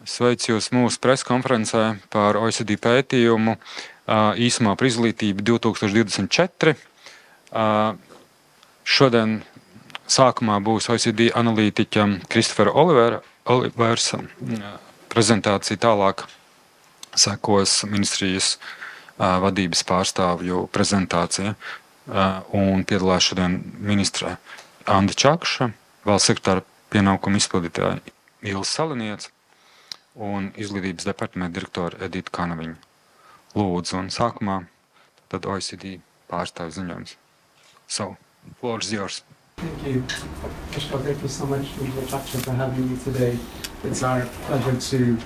Sveicu jūs mūsu preskonferencē par OECD pētījumu Īsumā par izglītību 2024. Šodien sākumā būs OECD analītiķa Kristofera Olivaressa prezentācija, tālāk sekos ministrijas vadības pārstāvju prezentācija, un piedalās šodien ministre Anda Čakša, valsts sekretāra pienākumu izpildītāja Ilze Saleniece un izglītības departamenta direktora Edīte Kanaviņa. Lūdzu, un sākumā tad OECD pārstāvju ziņojums. So, the floor is yours. Thank you. First of all, thank you so much, Anda Čakša, for having me today. It's our pleasure to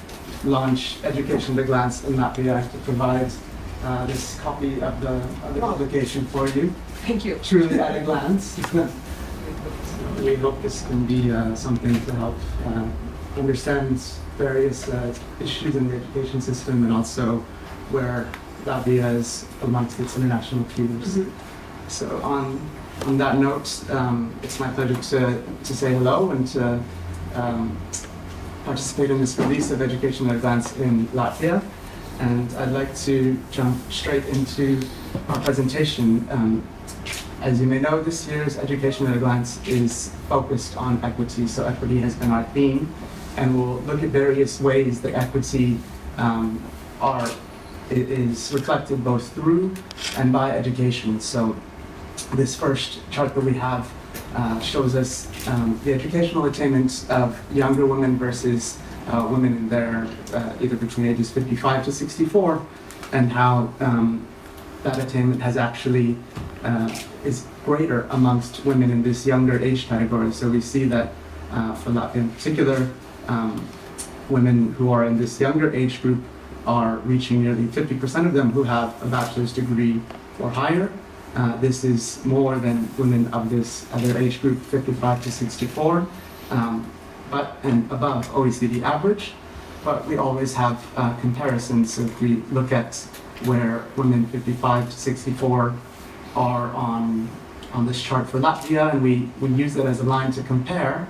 launch Education at a Glance in Latvia, to provide this copy of the publication for you. Thank you. Truly at a glance. We hope this can be something to help understand various issues in the education system and also where Latvia is amongst its international peers. Mm-hmm. So on that note, it's my pleasure to say hello and to participate in this release of Education at a Glance in Latvia. And I'd like to jump straight into our presentation. As you may know, this year's Education at a Glance is focused on equity. So equity has been our theme, and we'll look at various ways that equity is reflected both through and by education. So this first chart that we have shows us the educational attainment of younger women versus women in their either between ages 55 to 64, and how that attainment has actually is greater amongst women in this younger age category. So we see that for Latvia in particular, women who are in this younger age group are reaching nearly 50% of them who have a bachelor's degree or higher. This is more than women of this other age group, 55 to 64, and above OECD average. But we always have comparisons. If we look at where women 55 to 64 are on this chart for Latvia, and we use that as a line to compare,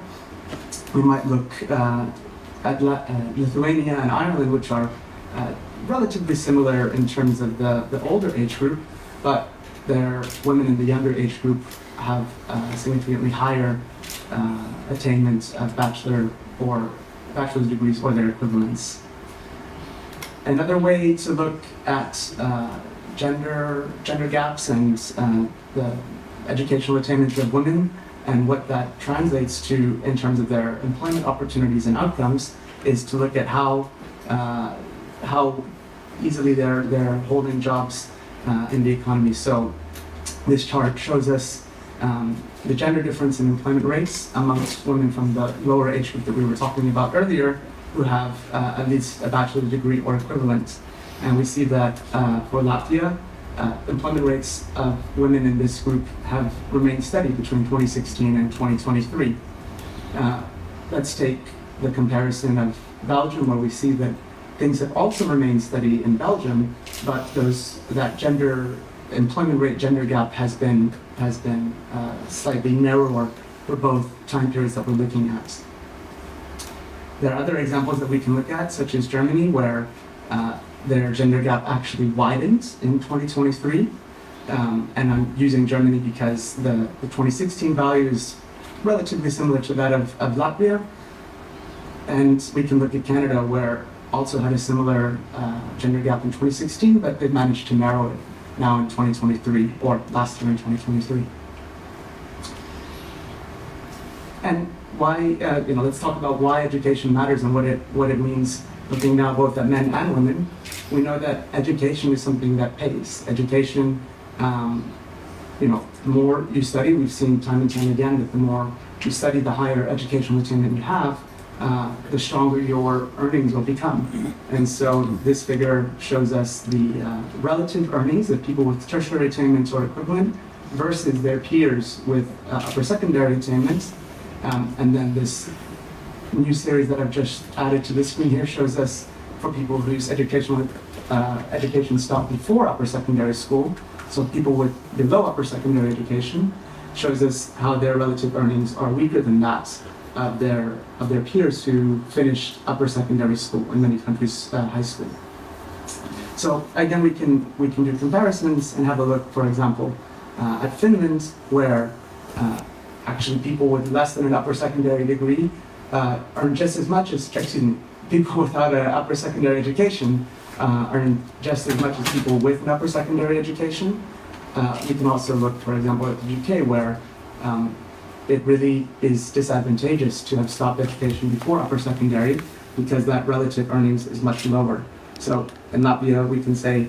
we might look at Lithuania and Ireland, which are relatively similar in terms of the older age group, but their women in the younger age group have significantly higher attainment of bachelor's degrees or their equivalents. Another way to look at gender gaps and the educational attainment of women and what that translates to in terms of their employment opportunities and outcomes is to look at how easily they're holding jobs in the economy. So this chart shows us the gender difference in employment rates amongst women from the lower age group that we were talking about earlier, who have at least a bachelor's degree or equivalent. And we see that for Latvia, employment rates of women in this group have remained steady between 2016 and 2023. Let's take the comparison of Belgium, where we see that things have also remained steady in Belgium, but that employment rate gender gap has been slightly narrower for both time periods that we're looking at. There are other examples that we can look at, such as Germany, where their gender gap actually widened in 2023. And I'm using Germany because the 2016 value is relatively similar to that of Latvia. And we can look at Canada, where also had a similar gender gap in 2016, but they've managed to narrow it now in 2023, or last year in 2023. And why, let's talk about why education matters and what it means, looking now both at men and women. We know that education is something that pays. Education, the more you study, we've seen time and time again that the more you study, the higher educational attainment you have, the stronger your earnings will become. And so this figure shows us the relative earnings of people with tertiary attainment or equivalent versus their peers with upper secondary attainment. And then this new series that I've just added to the screen here shows us for people whose education stopped before upper secondary school, so people with below upper secondary education, shows us how their relative earnings are weaker than that of their peers who finished upper secondary school, in many countries high school. So again, we can do comparisons and have a look, for example, at Finland, where actually people with less than an upper secondary degree earn just as much as, people without an upper secondary education earn just as much as people with an upper secondary education. We can also look, for example, at the UK, where it really is disadvantageous to have stopped education before upper secondary because that relative earnings is much lower. So in Latvia, we can say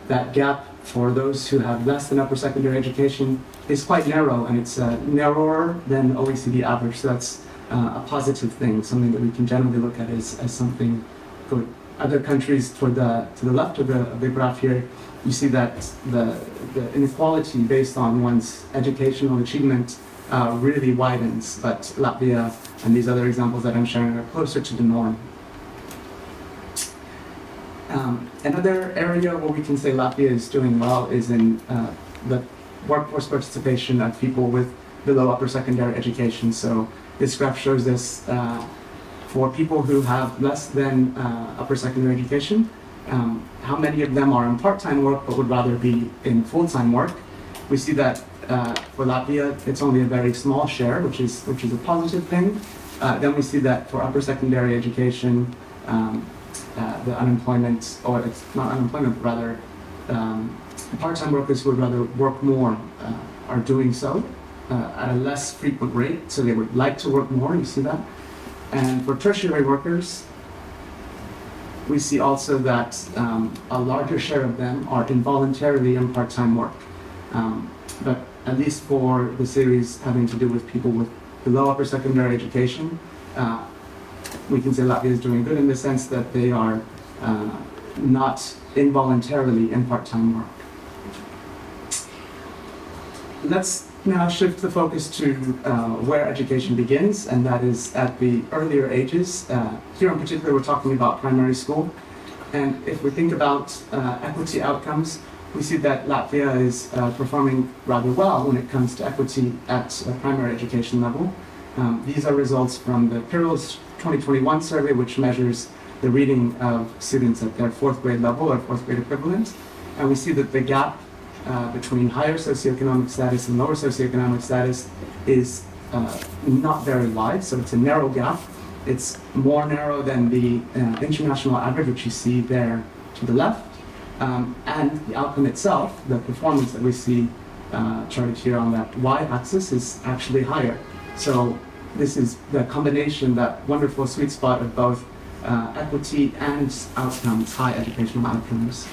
that gap for those who have less than upper secondary education is quite narrow, and it's narrower than OECD average. So that's a positive thing, something that we can generally look at as something good. Other countries to the left of the graph here, you see that the inequality based on one's educational achievement really widens, but Latvia and these other examples that I'm sharing are closer to the norm. Another area where we can say Latvia is doing well is in the workforce participation of people with below upper secondary education. So this graph shows us for people who have less than upper secondary education, how many of them are in part-time work but would rather be in full-time work. We see that for Latvia, it's only a very small share, which is a positive thing. Then we see that for upper secondary education, the unemployment, or it's not unemployment, but rather part-time workers who would rather work more are doing so at a less frequent rate, so they would like to work more, you see that. And for tertiary workers, we see also that a larger share of them are involuntarily in part-time work. But at least for the series having to do with people with below upper secondary education, we can say Latvia is doing good in the sense that they are not involuntarily in part-time work. Let's now shift the focus to where education begins, and that is at the earlier ages. Here in particular, we're talking about primary school. And if we think about equity outcomes, we see that Latvia is performing rather well when it comes to equity at primary education level. These are results from the Pirls 2021 survey, which measures the reading of students at their fourth grade level or fourth grade equivalent. And we see that the gap between higher socioeconomic status and lower socioeconomic status is not very wide, so it's a narrow gap. It's more narrow than the international average, which you see there to the left. And the outcome itself, the performance that we see charted here on that y-axis, is actually higher. So this is the combination, that wonderful sweet spot of both equity and outcomes, high educational outcomes.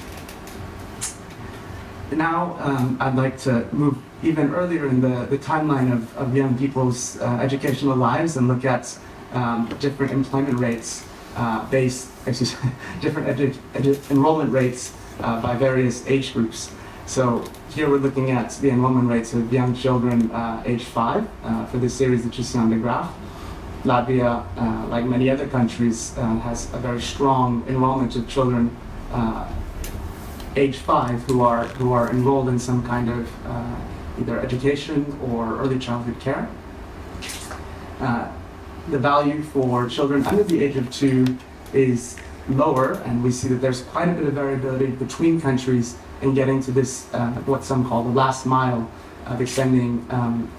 Now I'd like to move even earlier in the timeline of young people's educational lives and look at different employment rates different enrollment rates by various age groups. So here we're looking at the enrollment rates of young children age 5 for this series that you see on the graph. Latvia, like many other countries, has a very strong enrollment of children age 5 who are enrolled in some kind of either education or early childhood care. The value for children under the age of 2 is lower, and we see that there's quite a bit of variability between countries in getting to this, what some call the last mile of extending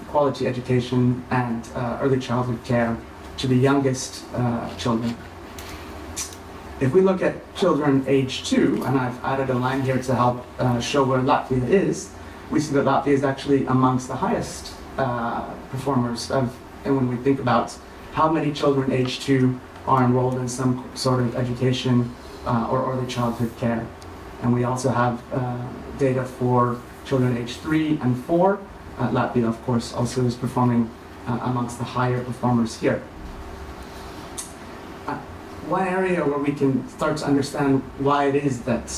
quality education and early childhood care to the youngest children. If we look at children age 2, and I've added a line here to help show where Latvia is, we see that Latvia is actually amongst the highest performers and when we think about how many children age 2 are enrolled in some sort of education or early childhood care. And we also have data for children age 3 and 4. Latvia, of course, also is performing amongst the higher performers here. One area where we can start to understand why it is that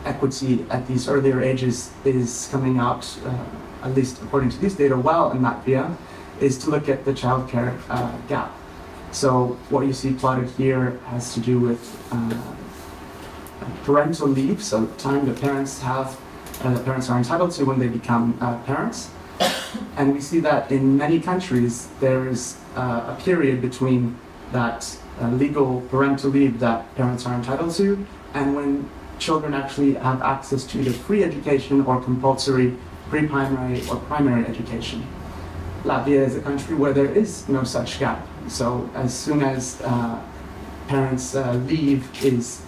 equity at these earlier ages is coming out, at least according to these data, well in Latvia, is to look at the childcare gap. So what you see plotted here has to do with parental leave, so time that parents have, that parents are entitled to when they become parents. And we see that in many countries, there is a period between that legal parental leave that parents are entitled to and when children actually have access to either free education or compulsory pre-primary or primary education. Latvia is a country where there is no such gap. So as soon as parents' leave is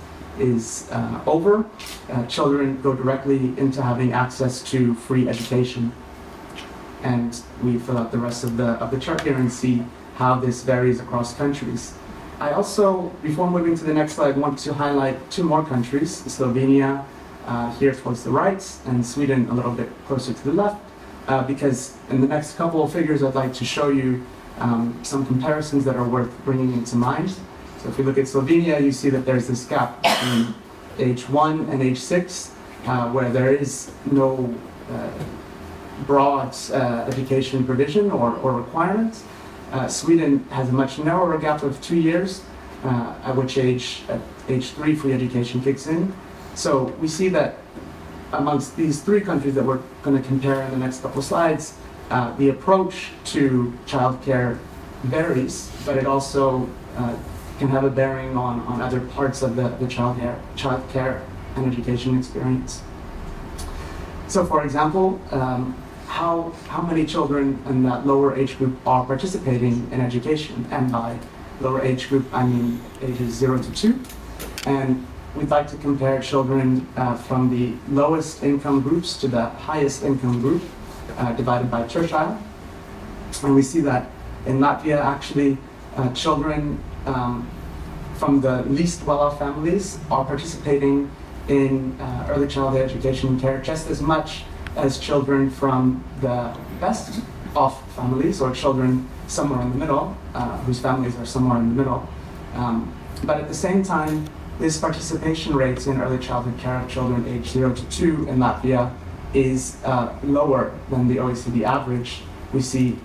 over, children go directly into having access to free education. And we fill out the rest of the chart here and see how this varies across countries. I also, before moving to the next slide, want to highlight two more countries, Slovenia here towards the right, and Sweden a little bit closer to the left, because in the next couple of figures I'd like to show you some comparisons that are worth bringing into mind. So if you look at Slovenia, you see that there's this gap between age 1 and age 6, where there is no broad education provision or requirement. Sweden has a much narrower gap of 2 years, at which age 3 free education kicks in. So we see that amongst these three countries that we're going to compare in the next couple of slides, the approach to childcare varies, but it also can have a bearing on other parts of the childcare and education experience. So for example, how many children in that lower age group are participating in education? And by lower age group, I mean ages 0 to 2. And we'd like to compare children from the lowest income groups to the highest income group, divided by tertile. And we see that in Latvia, actually, children from the least well-off families are participating in early childhood education and care just as much as children from the best off families or children somewhere in the middle, whose families are somewhere in the middle. But at the same time, this participation rate in early childhood care of children aged 0 to 2 in Latvia is lower than the OECD average we see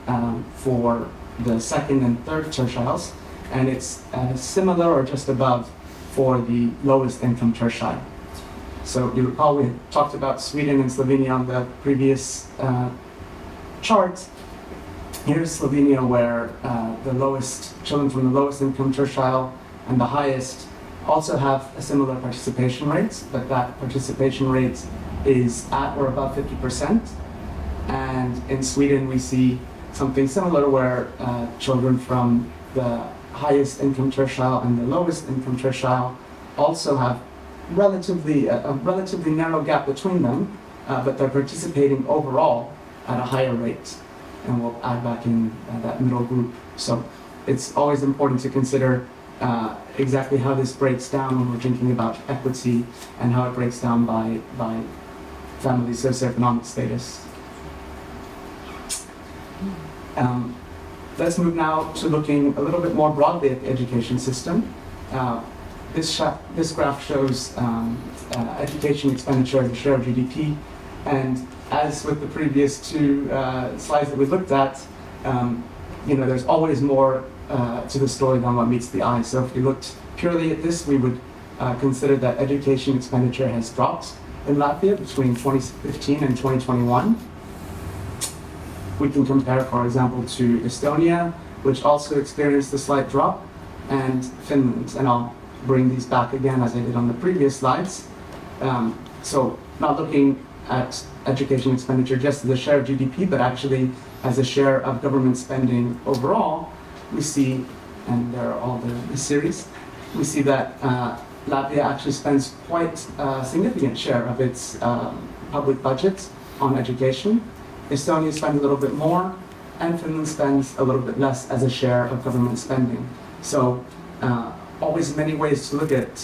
for the second and third tertiles, and it's similar or just above for the lowest income tertile. So you recall we talked about Sweden and Slovenia on the previous chart. Here's Slovenia, where the lowest children from the lowest income tertile and the highest also have a similar participation rate, but that participation rate is at or above 50%. And in Sweden, we see something similar where children from the highest income tertile and the lowest income tertile also have a relatively narrow gap between them, but they're participating overall at a higher rate. And we'll add back in that middle group. So it's always important to consider exactly how this breaks down when we're thinking about equity and how it breaks down by family socioeconomic status. Let's move now to looking a little bit more broadly at the education system. This graph shows education expenditure as a share of GDP, and as with the previous two slides that we looked at, there's always more to the story than what meets the eye. So if we looked purely at this, we would consider that education expenditure has dropped in Latvia between 2015 and 2021. We can compare, for example, to Estonia, which also experienced a slight drop, and Finland. And I'll bring these back again as I did on the previous slides. So not looking at education expenditure just as a share of GDP, but actually as a share of government spending overall, we see, and there are all the series, we see that Latvia actually spends quite a significant share of its public budget on education. Estonia spends a little bit more, and Finland spends a little bit less as a share of government spending. So always many ways to look at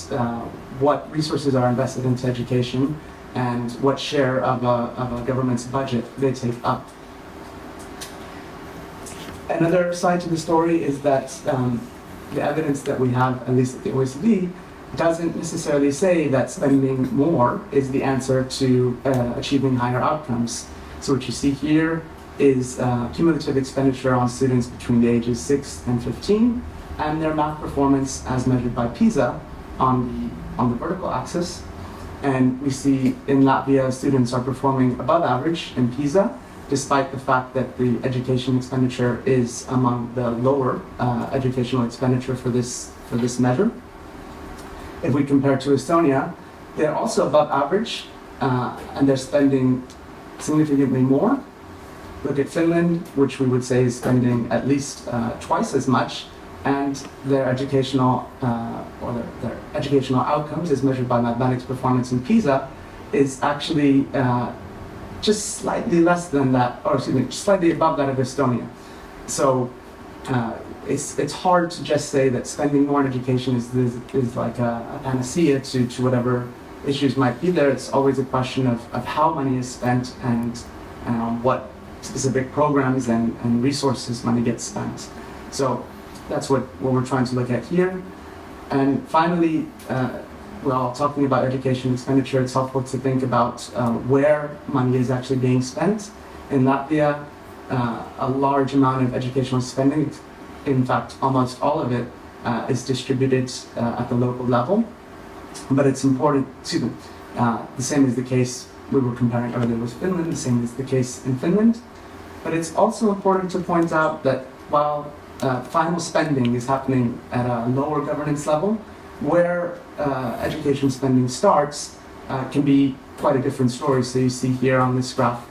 what resources are invested into education and what share of a government's budget they take up. Another side to the story is that the evidence that we have, at least at the OECD, doesn't necessarily say that spending more is the answer to achieving higher outcomes. So what you see here is cumulative expenditure on students between the ages 6 and 15, and their math performance as measured by PISA on the vertical axis. And we see in Latvia, students are performing above average in PISA, despite the fact that the education expenditure is among the lower educational expenditure for this measure. If we compare to Estonia, they're also above average, and they're spending significantly more. Look at Finland, which we would say is spending at least twice as much, and their educational their educational outcomes, as measured by mathematics performance in PISA, is actually just slightly less than that, or excuse me, slightly above that of Estonia. So it's hard to just say that spending more on education is like a panacea to whatever issues might be there. It's always a question of how money is spent and what specific programs and resources money gets spent. So that's what we're trying to look at here. And finally, while talking about education expenditure, it's helpful to think about where money is actually being spent. In Latvia, a large amount of educational spending, in fact, almost all of it, is distributed at the local level. But it's important, the same is the case we were comparing earlier with Finland, the same is the case in Finland. But it's also important to point out that while final spending is happening at a lower governance level, where education spending starts can be quite a different story. So you see here on this graph,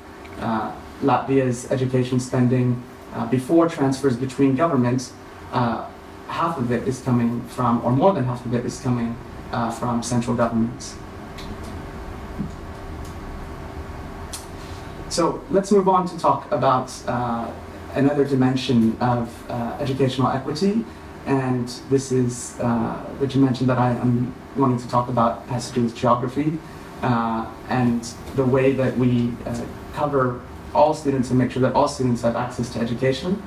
Latvia's education spending before transfers between governments, half of it is coming from, or more than half of it is coming from central governments. So let's move on to talk about another dimension of educational equity, and this is the dimension that I am wanting to talk about has to do with geography and the way that we cover all students and make sure that all students have access to education.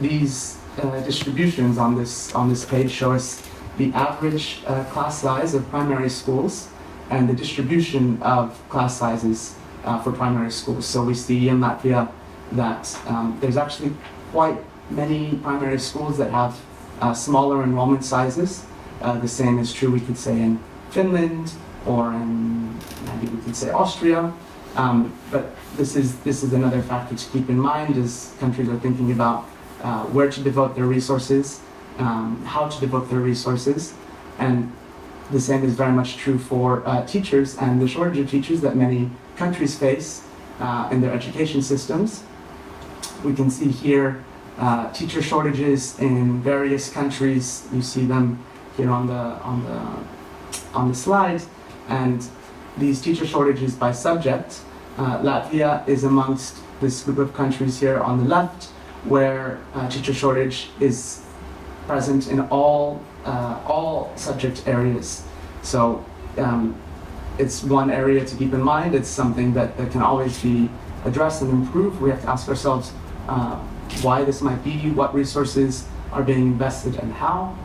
These distributions on this page show us the average class size of primary schools and the distribution of class sizes for primary schools. So we see in Latvia that there's actually quite many primary schools that have smaller enrollment sizes. The same is true, we could say, in Finland, or in, maybe we could say, Austria. But this is another factor to keep in mind as countries are thinking about where to devote their resources, how to devote their resources. And the same is very much true for teachers and the shortage of teachers that many countries face in their education systems. We can see here teacher shortages in various countries. You see them here on the slide, and these teacher shortages by subject. Latvia is amongst this group of countries here on the left, where teacher shortage is present in all subject areas. So it's one area to keep in mind. It's something that can always be addressed and improved. We have to ask ourselves why this might be, what resources are being invested, and how.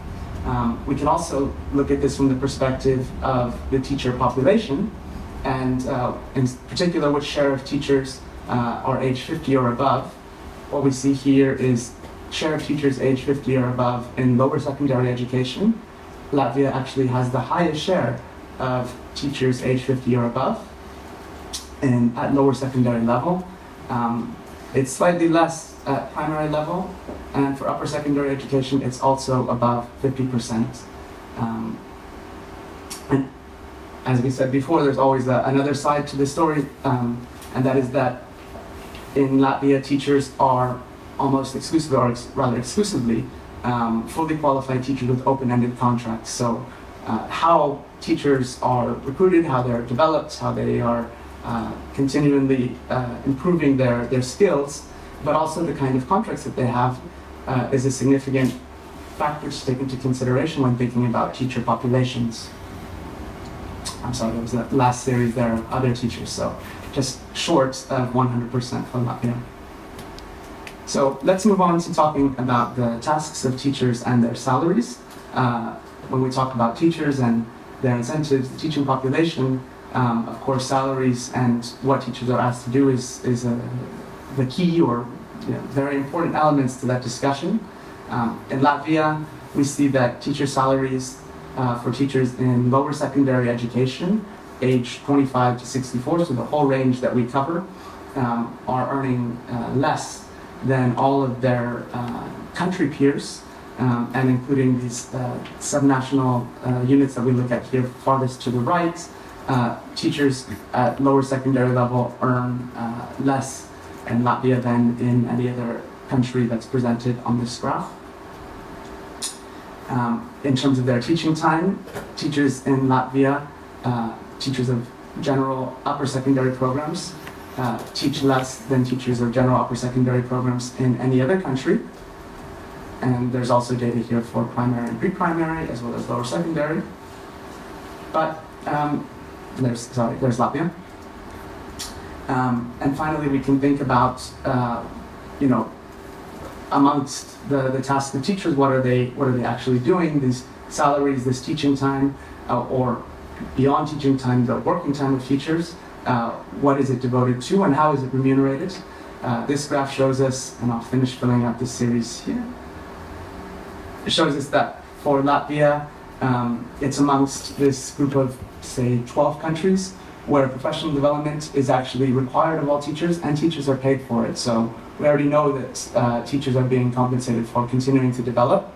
We can also look at this from the perspective of the teacher population, and in particular, which share of teachers are age 50 or above. What we see here is share of teachers age 50 or above in lower secondary education. Latvia actually has the highest share of teachers age 50 or above at lower secondary level. It's slightly less at primary level, and for upper secondary education, it's also above 50%. And as we said before, there's always another side to the story, and that is that in Latvia, teachers are almost exclusively, or rather exclusively, fully qualified teachers with open-ended contracts. So how teachers are recruited, how they're developed, how they are continually improving their skills, but also the kind of contracts that they have is a significant factor to take into consideration when thinking about teacher populations. I'm sorry, there was that last series there of other teachers, so just short of 100% for Latvia. So let's move on to talking about the tasks of teachers and their salaries. When we talk about teachers and their incentives, the teaching population, of course, salaries and what teachers are asked to do is the key or very important elements to that discussion. In Latvia, we see that teacher salaries for teachers in lower secondary education, age 25 to 64, so the whole range that we cover, are earning less than all of their country peers, and including these subnational units that we look at here farthest to the right. Teachers at lower secondary level earn less in Latvia than in any other country that's presented on this graph. In terms of their teaching time, teachers in Latvia, teachers of general upper secondary programs, teach less than teachers of general upper secondary programs in any other country. And there's also data here for primary and pre-primary as well as lower secondary. But there's Latvia. And finally, we can think about, amongst the tasks of teachers, what are they actually doing? These salaries, this teaching time, or beyond teaching time, the working time of teachers. What is it devoted to, and how is it remunerated? This graph shows us, and I'll finish filling out this series here. It shows us that for Latvia, it's amongst this group of, say, 12 countries where professional development is actually required of all teachers, and teachers are paid for it. So we already know that teachers are being compensated for continuing to develop.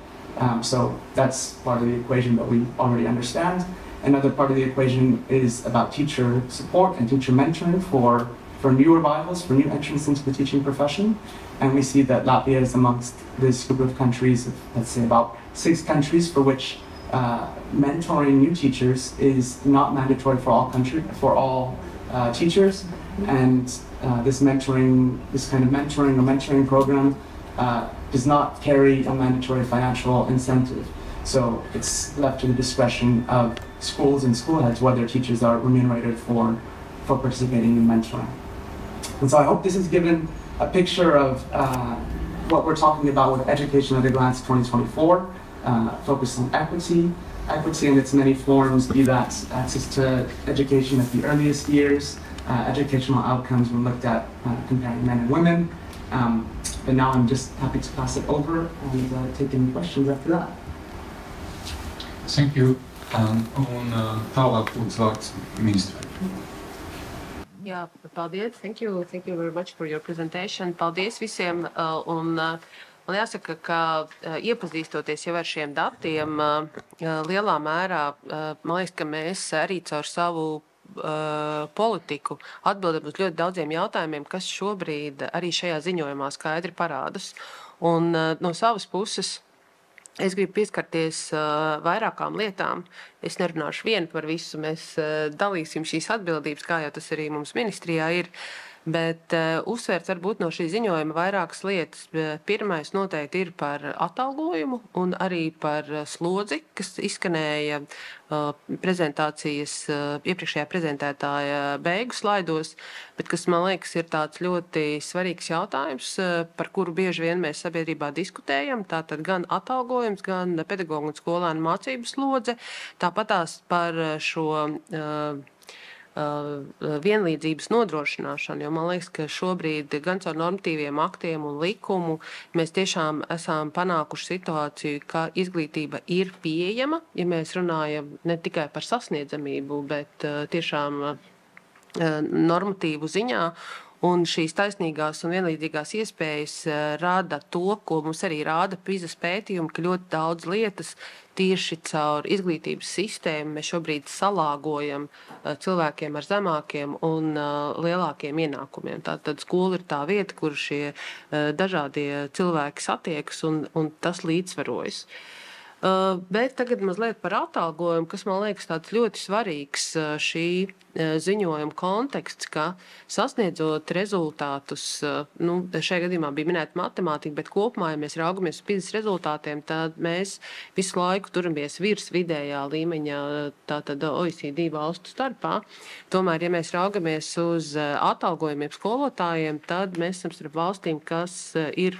So that's part of the equation that we already understand. Another part of the equation is about teacher support and teacher mentoring for new arrivals, for new entrants into the teaching profession. And we see that Latvia is amongst this group of countries, let's say about 6 countries, for which mentoring new teachers is not mandatory for all teachers. And this kind of mentoring program does not carry a mandatory financial incentive. So it's left to the discretion of schools and school heads whether teachers are remunerated for participating in mentoring. And so I hope this has given a picture of what we're talking about with Education at a Glance 2024, focused on equity in its many forms, be that access to education at the earliest years, educational outcomes when looked at comparing men and women. But now I'm just happy to pass it over and take any questions after that. Thank you. Un tālāk lūdzu vārds ministre. Jā, paldies. Thank you very much for your presentation. Paldies visiem. Man jāsaka, ka iepazīstoties jau ar šiem datiem, lielā mērā, man liekas, ka mēs arī caur savu politiku atbildam uz ļoti daudziem jautājumiem, kas šobrīd arī šajā ziņojumā skaidri parādas. Un no savas puses es gribu pieskarties vairākām lietām. Es nerunāšu vienu par visu, mēs dalīsim šīs atbildības, kā jau tas arī mums ministrijā ir, bet uzsvērts varbūt no šī ziņojuma vairākas lietas. Pirmais noteikti ir par atalgojumu un arī par slodzi, kas izskanēja prezentācijas, iepriekšējā prezentētāja beigu slaidos, bet kas, man liekas, ir tāds ļoti svarīgs jautājums, par kuru bieži vien mēs sabiedrībā diskutējam. Tātad gan atalgojums, gan pedagogu un skolēnu mācību slodze, tāpatās par šo vienlīdzības nodrošināšanu, jo man liekas, ka šobrīd gan caur normatīviem aktiem un likumu mēs tiešām esam panākuši situāciju, ka izglītība ir pieejama, ja mēs runājam ne tikai par sasniedzamību, bet tiešām normatīvu ziņā. Un šīs taisnīgās un vienlīdzīgās iespējas rada to, ko mums arī rāda Preses pētījumi, ka ļoti daudz lietas tieši caur izglītības sistēmu mēs šobrīd salāgojam cilvēkiem ar zemākiem un lielākiem ienākumiem. Tātad skola ir tā vieta, kur šie dažādie cilvēki satiekas un tas līdzsvarojas. Bet tagad mazliet par atalgojumu, kas man liekas tāds ļoti svarīgs šī ziņojuma konteksts, ka sasniedzot rezultātus, šajā gadījumā bija minēta matemātika, bet kopumā, ja mēs raugamies uz Preses rezultātiem, tad mēs visu laiku turamies virs vidējā līmeņa, tātad OECD valstu starpā. Tomēr, ja mēs raugamies uz atalgojumiem skolotājiem, tad mēs esam starp valstīm, kas ir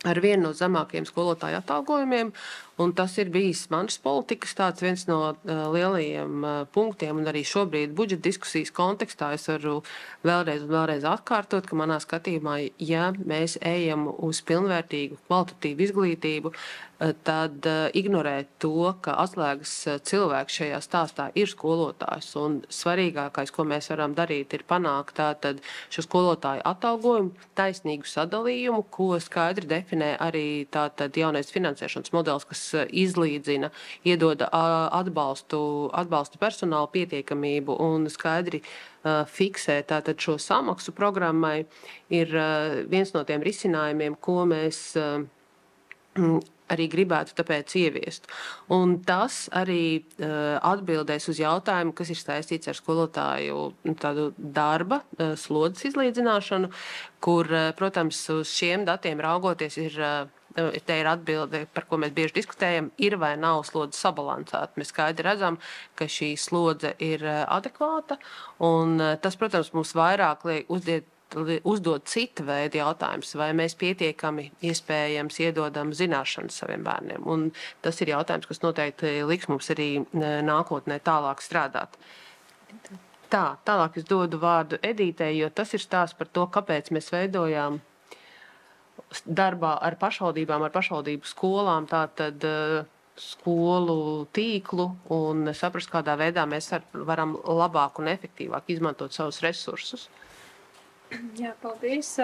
ar vienu no zemākajiem skolotāju atalgojumiem, Un tas ir bijis mans politikas tāds viens no lielajiem punktiem, un arī šobrīd budžeta diskusijas kontekstā es varu vēlreiz atkārtot, ka manā skatījumā, ja mēs ejam uz pilnvērtīgu, kvalitatīvu izglītību, tad ignorēt to, ka atslēgas cilvēks šajā stāstā ir skolotājs. Un svarīgākais, ko mēs varam darīt, ir panākt tātad šo skolotāju atalgojumu, taisnīgu sadalījumu, ko skaidri definē arī tātad jaunais finansēšanas modelis, kas izlīdzina, iedod atbalstu personāla pietiekamību un skaidri fiksē tātad šo samaksu programmai, ir viens no tiem risinājumiem, ko mēs arī gribētu tāpēc ieviest. Un tas arī atbildēs uz jautājumu, kas ir saistīts ar skolotāju tādu darba slodzes izlīdzināšanu, kur, protams, uz šiem datiem raugoties te ir atbilde, par ko mēs bieži diskutējam, ir vai nav slodze sabalansēta. Mēs skaidri redzam, ka šī slodze ir adekvāta, un tas, protams, mums vairāk uzdod cita veida jautājums, vai mēs pietiekami iespējams iedodam zināšanas saviem bērniem. Un tas ir jautājums, kas noteikti liks mums arī nākotnē tālāk strādāt. Tālāk es dodu vārdu Edītei, jo tas ir stāsts par to, kāpēc mēs veidojām darbā ar pašvaldībām, ar pašvaldību skolām, tātad skolu tīklu un saprast, kādā veidā mēs varam labāk un efektīvāk izmantot savus resursus. Jā, paldies.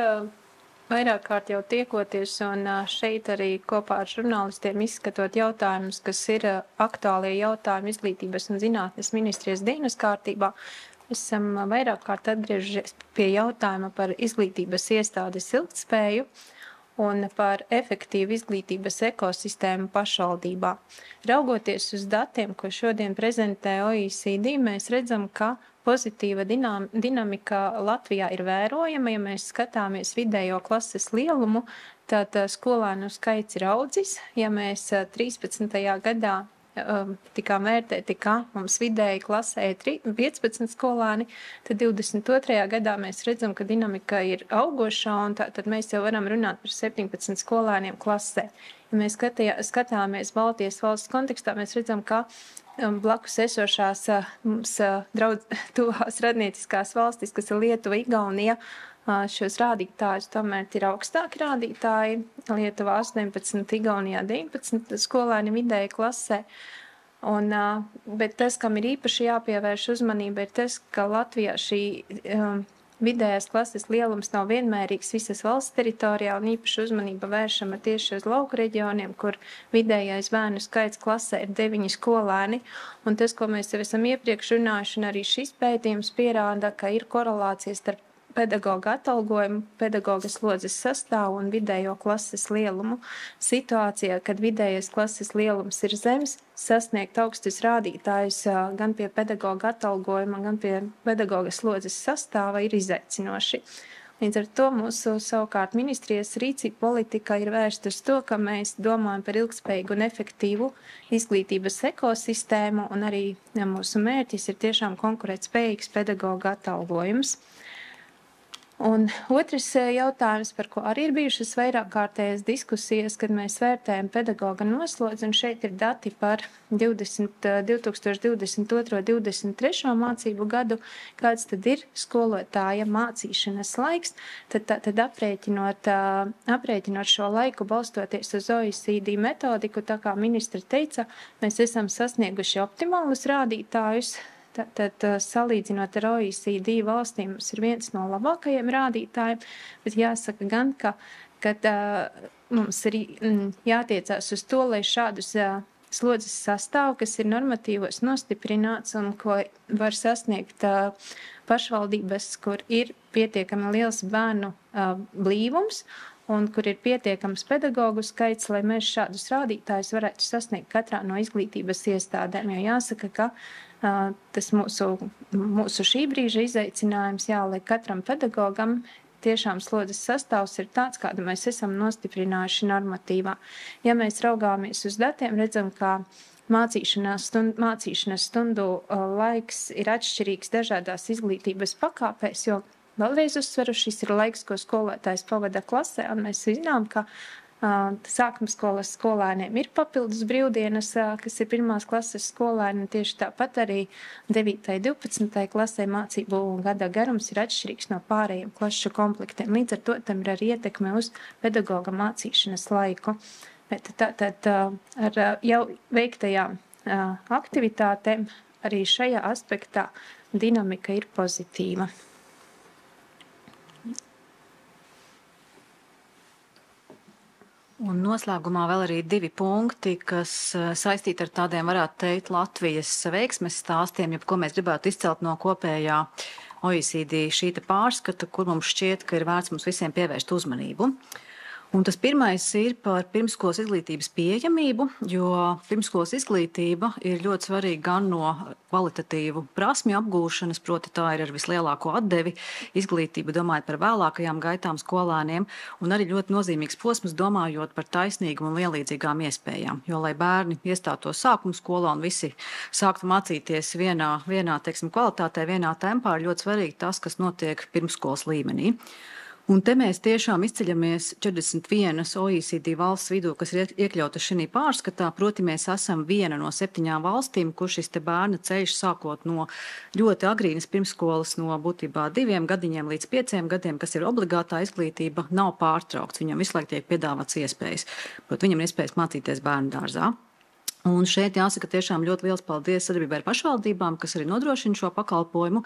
Vairāk kārt jau tiekoties un šeit arī kopā ar žurnālistiem izskatot jautājumus, kas ir aktuālie jautājumi izglītības un zinātnes ministrijas dienas kārtībā. Esam vairāk kārt atgriežies pie jautājuma par izglītības iestādes ilgtspēju un par efektīvu izglītības ekosistēmu pašvaldībā. Raugoties uz datiem, ko šodien prezentē OECD, mēs redzam, ka pozitīva dinamika Latvijā ir vērojama. Ja mēs skatāmies vidējo klases lielumu, tad skolēnu skaits ir audzis. Ja mēs 13. gadā tikām vērtēti, ka mums vidēji klasē ir 15 skolēni, tad 22. gadā mēs redzam, ka dinamika ir augošā, un tad mēs jau varam runāt par 17 skolēniem klasē. Ja mēs skatāmies Baltijas valsts kontekstā, mēs redzam, ka blakus esošās mums tuvās radnieciskās valstis, kas ir Lietuva, Igaunija, šos rādītājus tomēr ir augstāki rādītāji. Lietuvā 18, Igaunijā 19 skolēni vidēji klasē. Bet tas, kam ir īpaši jāpievērš uzmanība, ir tas, ka Latvijā šī vidējās klases lielums nav vienmērīgs visas valsts teritorijā, un īpaši uzmanība vēršama tieši uz lauku reģioniem, kur vidējais bērnu skaits klasē ir 9 skolēni. Un tas, ko mēs jau esam iepriekš runājuši, un arī šis pētījums pierāda, ka ir korelācijas starp pedagoga atalgojumu, pedagoga slodzes sastāvu un vidējo klases lielumu. Situācijā, kad vidējais klases lielums ir zems, sasniegt augstus rādītājus gan pie pedagoga atalgojuma, gan pie pedagoga slodzes sastāva ir izaicinoši. Līdz ar to mūsu savukārt ministrijas rīcība politika ir vērsta uz to, ka mēs domājam par ilgspējīgu un efektīvu izglītības ekosistēmu, un arī mūsu mērķis ir tiešām konkurētspējīgs pedagoga atalgojums. Un otrs jautājums, par ko arī ir bijušas vairāk kārtējas diskusijas, kad mēs vērtējam pedagoga noslodzi, un šeit ir dati par 2022-2023 mācību gadu, kāds tad ir skolotāja mācīšanas laiks, tad aprēķinot šo laiku, balstoties uz OECD metodiku, tā kā ministre teica, mēs esam sasnieguši optimālus rādītājus. Tad salīdzinot ar OECD valstīm, mums ir viens no labākajiem rādītājiem, bet jāsaka gan, ka mums ir jātiecās uz to, lai šādus slodzes sastāvu, kas ir normatīvos nostiprināts un ko var sasniegt pašvaldības, kur ir pietiekami liels bērnu blīvums un kur ir pietiekams pedagogu skaits, lai mēs šādus rādītājus varētu sasniegt katrā no izglītības iestādēm. Jo jāsaka, ka tas mūsu šī brīža izaicinājums, lai katram pedagogam tiešām slodzes sastāvs ir tāds, kādu mēs esam nostiprinājuši normatīvā. Ja mēs raugāmies uz datiem, redzam, ka mācīšanas stundu laiks ir atšķirīgs dažādās izglītības pakāpēs, jo vēlreiz uzsveru, šis ir laiks, ko skolotājs pavada klasē, un mēs zinām, ka Sākumskolas skolēniem ir papildus brīvdienas, kas ir 1. klases skolēni, un tieši tāpat arī 9. 12. klasē mācību gada garums ir atšķirīgs no pārējiem klašu komplektiem. Līdz ar to tam ir arī ietekme uz pedagoga mācīšanas laiku. Bet tātad ar jau veiktajām aktivitātēm arī šajā aspektā dinamika ir pozitīva. Un noslēgumā vēl arī 2 punkti, kas saistīti ar tādiem, varētu teikt, Latvijas veiksmes stāstiem, ko mēs gribētu izcelt no kopējā OECD šīta pārskata, kur mums šķiet, ka ir vērts mums visiem pievērst uzmanību. Un tas pirmais ir par pirmskolas izglītības pieejamību, jo pirmskolas izglītība ir ļoti svarīga gan no kvalitatīvu prasmju apgūšanas, proti tā ir ar vislielāko atdevi izglītību, domājot par vēlākajām gaitām skolēniem, un arī ļoti nozīmīgs posms, domājot par taisnīgumu un vienlīdzīgām iespējām. Jo, lai bērni iestātos sākuma skolā un visi sāktu mācīties vienā teiksim, kvalitātē, vienā tempā, ir ļoti svarīgi tas, kas notiek pirmskolas līmenī. Un te mēs tiešām izceļamies 41 OECD valsts vidū, kas ir iekļautas šī pārskatā, proti mēs esam viena no 7 valstīm, kur šis te bērna ceļš sākot no ļoti agrīnas pirmskolas, no būtībā 2 gadiņiem līdz 5 gadiem, kas ir obligātā izglītība, nav pārtraukts. Viņam visu laiku tiek piedāvāts iespējas. Proti, viņam ir iespējas mācīties bērnu dārzā. Un šeit jāsaka tiešām ļoti liels paldies sadarbībai ar pašvaldībām, kas arī nodrošina šo pakalpojumu.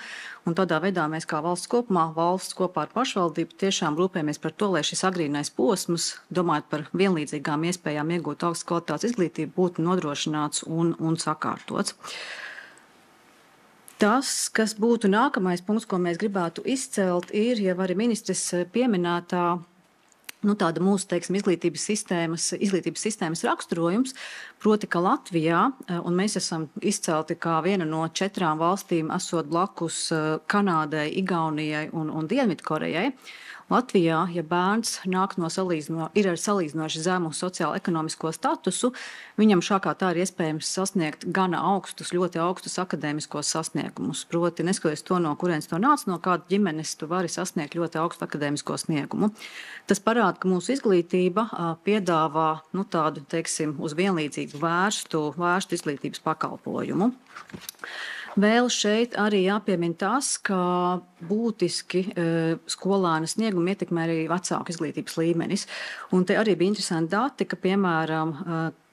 Un tādā veidā mēs kā valsts kopumā, valsts kopā ar pašvaldību tiešām rūpējamies par to, lai šis agrīnais posms, domājot par vienlīdzīgām iespējām iegūt augstas kvalitātes izglītību, būtu nodrošināts un sakārtots. Tas, kas būtu nākamais punkts, ko mēs gribētu izcelt, ir jau arī ministres pieminētā tāda mūsu, teiksim, izglītības sistēmas raksturojums, proti, ka Latvijā, un mēs esam izcelti kā viena no 4 valstīm, esot blakus Kanādai, Igaunijai un Dienvidkorejai, Latvijā, ja bērns ir ar salīdzinoši zemu sociālo-ekonomisko statusu, viņam šākā tā ir iespējams sasniegt gana ļoti augstus akadēmiskos sasniegumus. Proti, neskatoties to, no kurienes to nāc, no kāda ģimenes tu vari sasniegt ļoti augstu akadēmisko sniegumu. Tas parāda, ka mūsu izglītība piedāvā tādu, teiksim, uz vienlīdzīgu vērstu izglītības pakalpojumu. Vēl šeit arī jāpiemina tas, ka būtiski skolēna sniegumu ietekmē arī vecāku izglītības līmenis. Un te arī bija interesanti dati, ka, piemēram,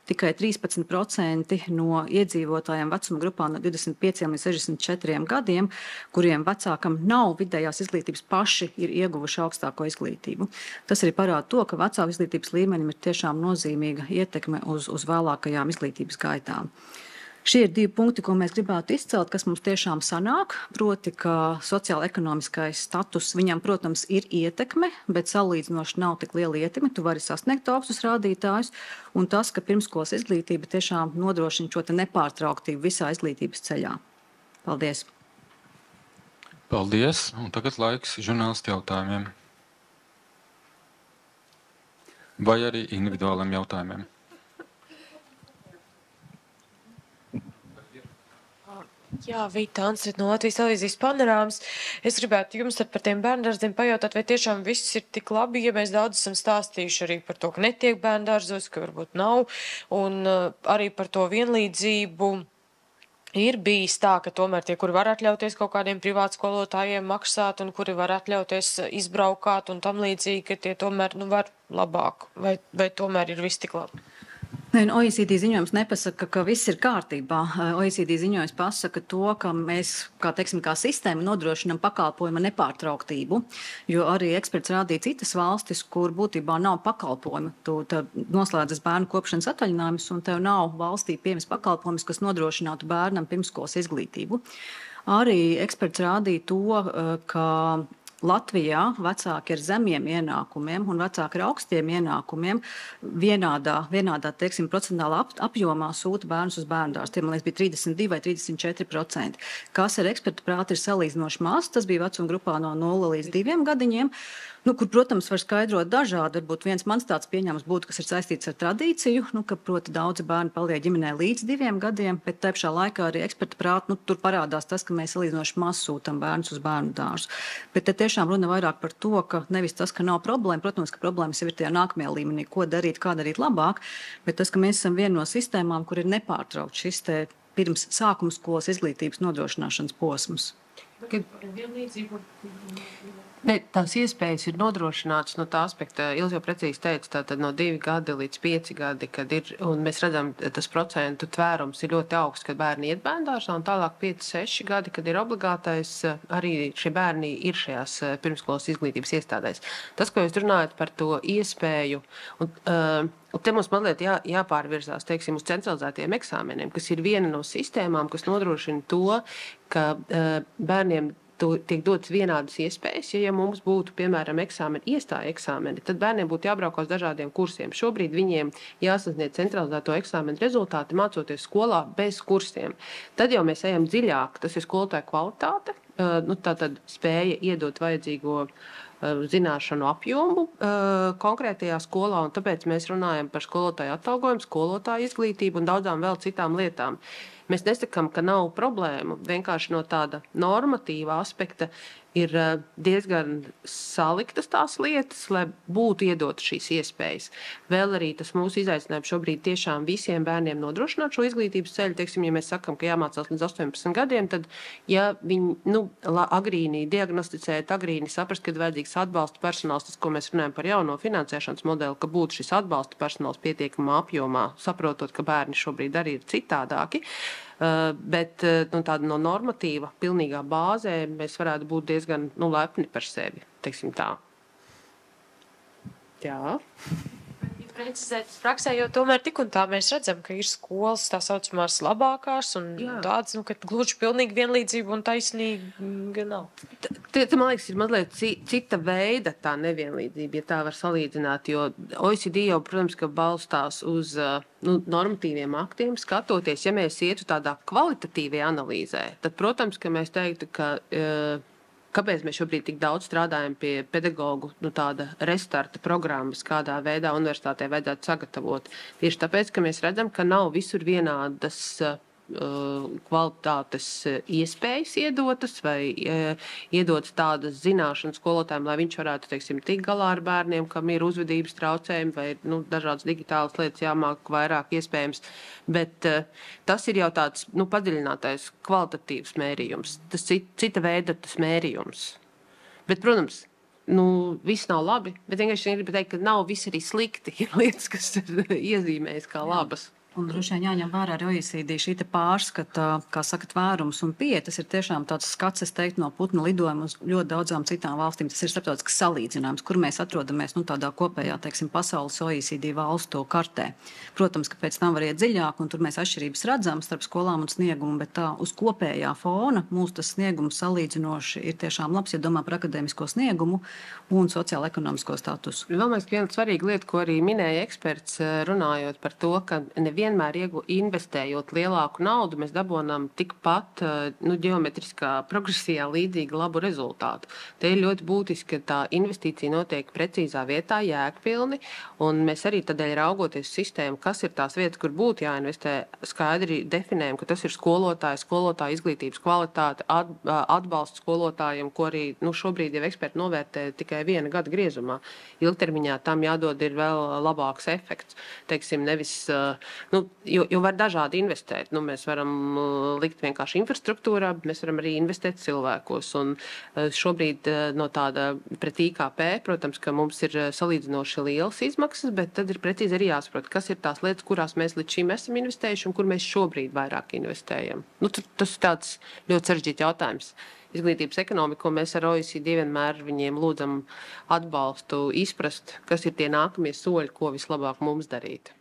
tikai 13% no iedzīvotājiem vecuma grupā no 25 līdz 64 gadiem, kuriem vecākam nav vidējās izglītības, paši ir ieguvuši augstāko izglītību. Tas arī parāda to, ka vecāku izglītības līmenim ir tiešām nozīmīga ietekme uz vēlākajām izglītības gaitām. Šie ir 2 punkti, ko mēs gribētu izcelt, kas mums tiešām sanāk, proti, ka sociāla-ekonomiskais status viņam, protams, ir ietekme, bet salīdzinoši nav tik liela ietekme, tu vari sasniegt augstus rādītājus, un tas, ka pirmskolas izglītība tiešām nodrošina šo te nepārtrauktību visā izglītības ceļā. Paldies! Paldies, un tagad laiks žurnālistu jautājumiem. Vai arī individuāliem jautājumiem. Jā, Vita Ansret no Latvijas televīzijas panorāmas. Es gribētu jums par tiem bērndārziem pajautāt, vai tiešām viss ir tik labi, ja mēs daudz esam stāstījuši arī par to, ka netiek bērndārzos, ka varbūt nav, un arī par to vienlīdzību. Ir bijis tā, ka tomēr tie, kuri var atļauties kaut kādiem privātskolotājiem maksāt un kuri var atļauties izbraukāt un tam līdzīgi, ka tie tomēr var labāk, vai tomēr ir viss tik labi? OECD ziņojums nepasaka, ka viss ir kārtībā. OECD ziņojums pasaka to, ka mēs, kā sistēma, nodrošinam pakalpojuma nepārtrauktību, jo arī eksperts rādīja citas valstis, kur būtībā nav pakalpojuma. Tu noslēdzas bērnu kopšanas atvaļinājumus, un tev nav valstī pieejams pakalpojums, kas nodrošinātu bērnam pirmskolas izglītību. Arī eksperts rādīja to, ka Latvijā vecāki ar zemiem ienākumiem un vecāki ar augstiem ienākumiem vienādā teiksim, procentālā apjomā sūta bērnus uz bērndārzu. Tie, man liekas, bija 32 vai 34%. Kas ar ekspertu prāti ir salīdzinoši maz, tas bija vecuma grupā no 0 līdz 2 gadiņiem. Kur, protams, var skaidrot dažādi. Varbūt viens mans tāds pieņēmums būtu, kas ir saistīts ar tradīciju, ka, proti, daudzi bērni paliek ģimenē līdz 2 gadiem, bet te pašā laikā arī eksperta prāti, tur parādās tas, ka mēs salīdzinoši maz sūtam bērnus uz bērnu dārzu. Bet te tiešām runa vairāk par to, ka nevis tas, ka nav problēma, protams, ka problēmas jau ir tajā nākamajā līmenī, ko darīt, kā darīt labāk, bet tas, ka mēs esam viena no sistēmām, kur ir nepārtraukt šis te pirms sākuma skolas izglītības nodrošināšanas posms. Ne, tās iespējas ir nodrošinātas no tā aspekta, Ilze jau precīzi teica, tātad no 2 gadi līdz 5 gadi, kad ir, un mēs redzam, tas procentu tvērums ir ļoti augsts, kad bērni iet bērndārzā, un tālāk 5-6 gadi, kad ir obligātais, arī šie bērni ir šajās pirmskolas izglītības iestādēs. Tas, ko jūs runājat par to iespēju, un te mums mazliet jāpārvirzās, teiksim, uz centralizētiem eksāmeniem, kas ir viena no sistēmām, kas nodrošina to, ka bērniem tiek dotas vienādas iespējas. Ja mums būtu, piemēram, iestāja eksāmeni, tad bērniem būtu jābrauc uz dažādiem kursiem. Šobrīd viņiem jāsasniedz centralizēto eksāmenu rezultāti, mācoties skolā bez kursiem. Tad jau mēs ejam dziļāk, tas ir skolotāja kvalitāte, tātad spēja iedot vajadzīgo zināšanu apjomu konkrētajā skolā, un tāpēc mēs runājam par skolotāju atalgojumu, skolotāju izglītību un daudzām vēl citām lietām. Mēs nesakām, ka nav problēmu, vienkārši no tāda normatīva aspekta ir diezgan saliktas tās lietas, lai būtu iedotas šīs iespējas. Vēl arī tas mūsu izaicinājums šobrīd tiešām visiem bērniem nodrošināt šo izglītības ceļu. Teiksim, ja mēs sakam, ka jāmācās līdz 18 gadiem, tad, ja viņi agrīni diagnosticēt, agrīni saprast, kad vajadzīgs atbalsta personāls, tas, ko mēs runājam par jauno finansēšanas modeli, ka būtu šis atbalsta personāls pietiekamā apjomā, saprotot, ka bērni šobrīd arī ir citādāki. Bet tāda no normatīva, pilnīgā bāzē mēs varētu būt diezgan lepni par sevi, teiksim tā. Jā. Precizētas praksē, jo tomēr tik un tā mēs redzam, ka ir skolas tā saucamās labākās un tādas, ka gluži pilnīgi vienlīdzība un taisnīga nav. Man liekas, ir mazliet cita veida tā nevienlīdzība, ja tā var salīdzināt, jo OECD jau, protams, ka balstās uz normatīviem aktiem, skatoties, ja mēs ietu tādā kvalitatīvajā analīzē, tad, protams, ka mēs teiktu, ka kāpēc mēs šobrīd tik daudz strādājam pie pedagogu tāda restarta programmas, kādā veidā universitātē vajadzētu sagatavot. Tieši tāpēc, ka mēs redzam, ka nav visur vienādas kvalitātes iespējas iedotas vai iedotas tādas zināšanas skolotājiem, lai viņš varētu, teiksim, tikt galā ar bērniem, kam ir uzvedības traucējumi vai dažādas digitālas lietas jāmāk vairāk iespējams. Bet tas ir jau tāds padziļinātais kvalitatīvs mērījums. Tas cita veida tas mērījums. Bet, protams, viss nav labi, bet vienkārši gribu teikt, ka nav viss arī slikti. Ir lietas, kas ir iezīmējas kā labas. Un droši vien jāņem vērā arī OECD šī pārskata, kā saka, tvērums un pieeja. Tas ir tiešām tāds skats, es teiktu, no putna lidojuma uz ļoti daudzām citām valstīm. Tas ir starptautisks salīdzinājums, kur mēs atrodamies tādā kopējā, teiksim, pasaules OECD valstu kartē. Protams, ka pēc tam var iet dziļāk, un tur mēs atšķirības redzam starp skolām un sniegumu, bet tā uz kopējā fona mūsu tas sniegums salīdzinoši ir tiešām labs, ja domā par akadēmisko sniegumu un sociālo-ekonomisko statusu. Vēl mēs viena svarīga lieta, ko arī minēja eksperts, runājot par to, ka vienmēr investējot lielāku naudu, mēs dabonam tikpat ģeometriskā progresijā līdzīgi labu rezultātu. Te ir ļoti būtiski, ka tā investīcija notiek precīzā vietā, jēgpilni, un mēs arī tādēļ raugoties sistēmu, kas ir tās vietas, kur būtu jāinvestē, skaidri definējam, ka tas ir skolotāja izglītības kvalitāte, atbalsts skolotājiem, ko arī šobrīd jau eksperti novērtē tikai 1 gada griezumā. Ilgtermiņā tam jādod ir vēl labāks efekts. Teiksim, nevis jo var dažādi investēt. Mēs varam likt vienkārši infrastruktūrā, bet mēs varam arī investēt cilvēkos. Un šobrīd no tāda pret IKP, protams, ka mums ir salīdzinoši lielas izmaksas, bet tad ir precīzi arī jāsaprot, kas ir tās lietas, kurās mēs līdz šim esam investējuši un kur mēs šobrīd vairāk investējam. Tas ir tāds ļoti sarežģīts jautājums. Izglītības ekonomika, ko mēs ar OECD vienmēr viņiem lūdzam atbalstu izprast, kas ir tie nākamie soļi, ko vislabāk mums darīt.